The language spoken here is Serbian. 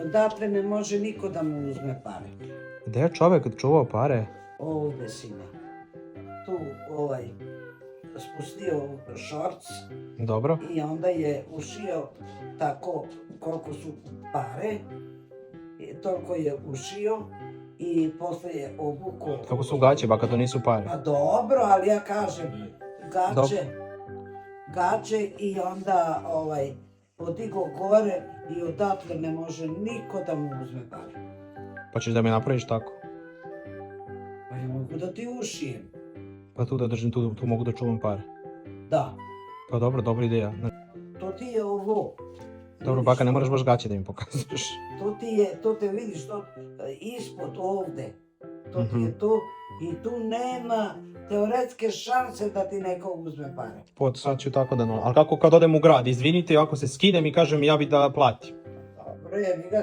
odatle ne može niko da mu uzme pare. Gde je čovek čuvao pare? Ovde sine. Tu spustio šorc Dobro. i onda je ušio tako koliko su pare, toliko je ušio i posle je obukao. Kako su gaće, baka, to nisu pare. Pa dobro, ali ja kažem, gače i onda podigo gore i odatle ne može niko da mu uzme pare. Pa ćeš da me napraviš tako? Pa ja mogu da ti ušijem. Pa tu da držim, tu mogu da čuvam pare. Da, Pa dobro, dobra ideja. to ti je ovo. Dobro, baka, ne moraš baš gaće da mi pokazuješ. To te vidiš, to ispod ovde. To ti je tu i tu nema teoretske šanse da ti neko uzme pare. Sad ću tako da... Ali kako kad odem u grad, izvinite, ako se skinem i kažem ja bi da platim. Dobro, jebi ga.